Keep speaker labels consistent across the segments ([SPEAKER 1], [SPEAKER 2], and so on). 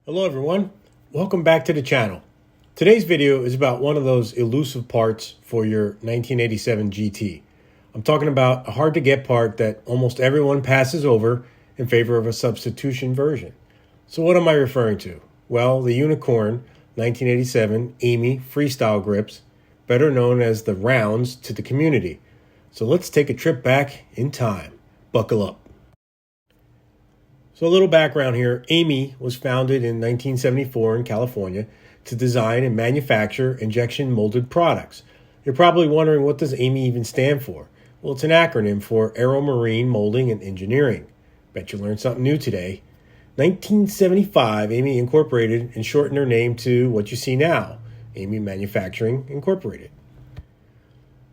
[SPEAKER 1] Hello everyone, welcome back to the channel. Today's video is about one of those elusive parts for your 1987 GT. I'm talking about a hard to get part that almost everyone passes over in favor of a substitution version. So what am I referring to? Well, the unicorn 1987 Amy Freestyle grips, better known as the rounds to the community. So let's take a trip back in time. Buckle up. So a little background here. Amy was founded in 1974 in California to design and manufacture injection molded products. You're probably wondering, what does Amy even stand for? Well, it's an acronym for Aeromarine Molding and Engineering. Bet you learned something new today. 1975, Amy Incorporated and shortened her name to what you see now, Amy Manufacturing Incorporated.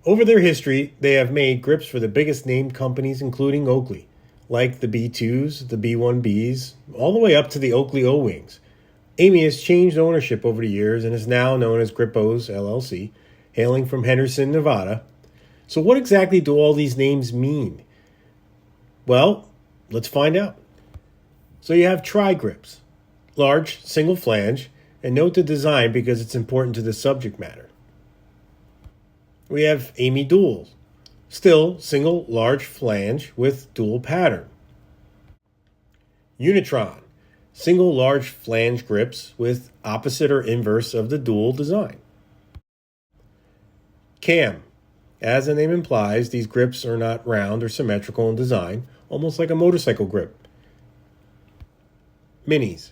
[SPEAKER 1] Over their history, they have made grips for the biggest named companies, including Oakley, like the B2s, the B1Bs, all the way up to the Oakley O-Wings. Amy has changed ownership over the years and is now known as Gripos LLC, hailing from Henderson, Nevada. So what exactly do all these names mean? Well, let's find out. So you have tri-grips, large single flange, and note the design because it's important to the subject matter. We have Amy duals, still single large flange with dual pattern. Unitron, single large flange grips with opposite or inverse of the dual design. Cam, as the name implies, these grips are not round or symmetrical in design, almost like a motorcycle grip. Minis.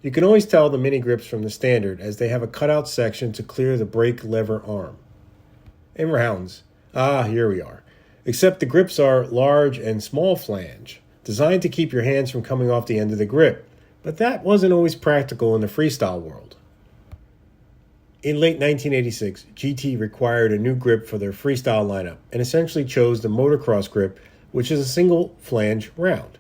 [SPEAKER 1] You can always tell the mini grips from the standard as they have a cutout section to clear the brake lever arm. And rounds. Here we are. Except the grips are large and small flange, designed to keep your hands from coming off the end of the grip. But that wasn't always practical in the freestyle world. In late 1986, GT required a new grip for their freestyle lineup and essentially chose the motocross grip, which is a single flange round.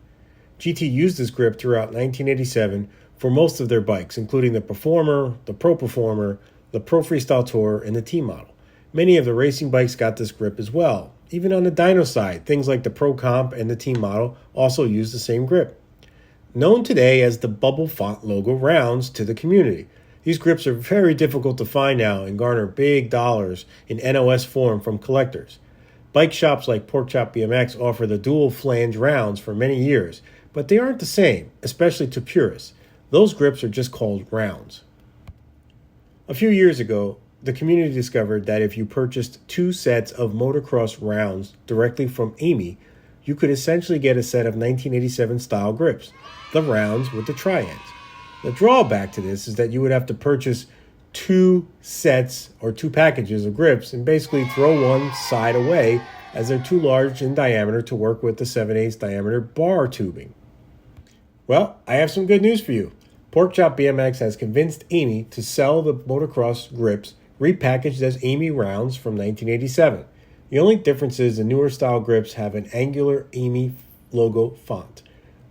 [SPEAKER 1] GT used this grip throughout 1987 for most of their bikes, including the Performer, the Pro Performer, the Pro Freestyle Tour, and the T model. Many of the racing bikes got this grip as well. Even on the dyno side, things like the Pro Compe and the T model also use the same grip. Known today as the bubble font logo rounds to the community. These grips are very difficult to find now and garner big dollars in NOS form from collectors. Bike shops like Porkchop BMX offer the dual flange rounds for many years, but they aren't the same, especially to purists. Those grips are just called rounds. A few years ago, the community discovered that if you purchased 2 sets of motocross rounds directly from Amy, you could essentially get a set of 1987 style grips, the rounds with the tri-ends. The drawback to this is that you would have to purchase 2 sets or 2 packages of grips and basically throw one side away as they're too large in diameter to work with the 7/8 diameter bar tubing. Well, I have some good news for you. Porkchop BMX has convinced Amy to sell the motocross grips repackaged as Amy rounds from 1987. The only difference is the newer style grips have an angular Amy logo font.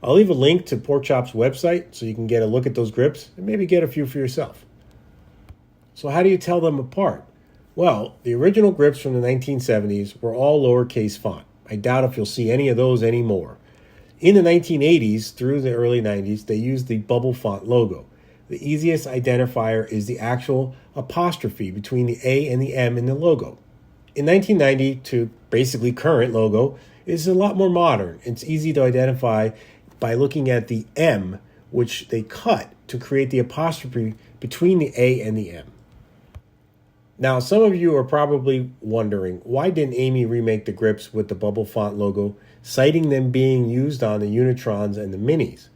[SPEAKER 1] I'll leave a link to Porkchop's website so you can get a look at those grips and maybe get a few for yourself. So how do you tell them apart? Well, the original grips from the 1970s were all lowercase font. I doubt if you'll see any of those anymore. In the 1980s through the early 90s, they used the bubble font logo. The easiest identifier is the actual apostrophe between the A and the M in the logo. In 1990 to basically current logo is a lot more modern. It's easy to identify by looking at the M, which they cut to create the apostrophe between the A and the M. Now, some of you are probably wondering, why didn't Amy remake the grips with the bubble font logo, citing them being used on the Unitrons and the Minis?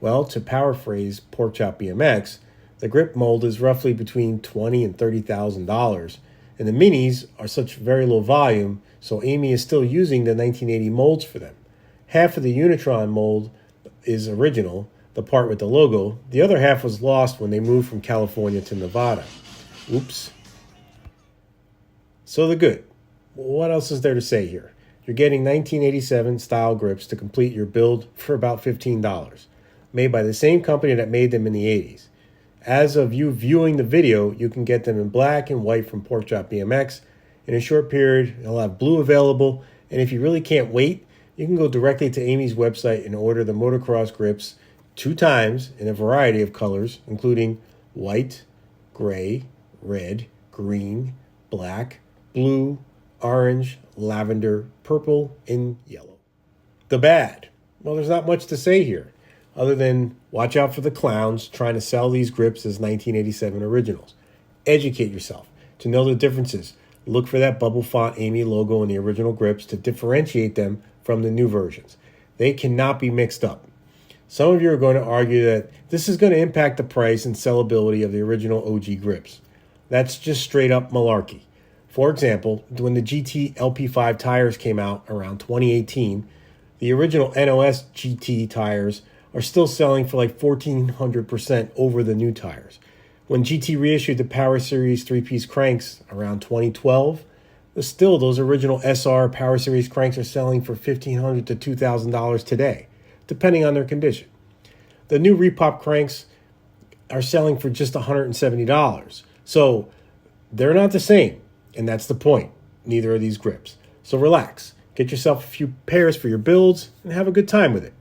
[SPEAKER 1] Well, to paraphrase Porkchop BMX, the grip mold is roughly between $20,000 and $30,000, and the Minis are such very low volume, so Amy is still using the 1980 molds for them. Half of the Unitron mold is original, the part with the logo. The other half was lost when they moved from California to Nevada. Oops. So the good. What else is there to say here? You're getting 1987 style grips to complete your build for about $15. Made by the same company that made them in the 80s. As of you viewing the video, you can get them in black and white from Porkchop BMX. In a short period, they'll have blue available, and if you really can't wait, you can go directly to Amy's website and order the motocross grips 2 times in a variety of colors, including white, gray, red, green, black, blue, orange, lavender, purple, and yellow. The bad. Well, there's not much to say here, other than watch out for the clowns trying to sell these grips as 1987 originals. Educate yourself to know the differences. Look for that bubble font Amy logo in the original grips to differentiate them from the new versions. They cannot be mixed up. Some of you are going to argue that this is going to impact the price and sellability of the original OG grips. That's just straight up malarkey. For example, when the GT LP5 tires came out around 2018, the original NOS GT tires are still selling for like 1,400% over the new tires. When GT reissued the Power Series 3-piece cranks around 2012, still those original SR Power Series cranks are selling for $1,500 to $2,000 today, depending on their condition. The new repop cranks are selling for just $170. So they're not the same, and that's the point. Neither are these grips. So relax, get yourself a few pairs for your builds, and have a good time with it.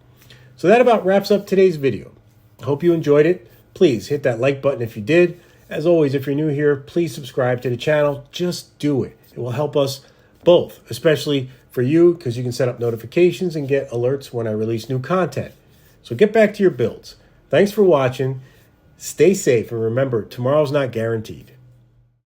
[SPEAKER 1] So that about wraps up today's video. I hope you enjoyed it. Please hit that like button if you did. As always, if you're new here, please subscribe to the channel. Just do it. It will help us both, especially for you, because you can set up notifications and get alerts when I release new content. So get back to your builds. Thanks for watching. Stay safe, and remember, tomorrow's not guaranteed.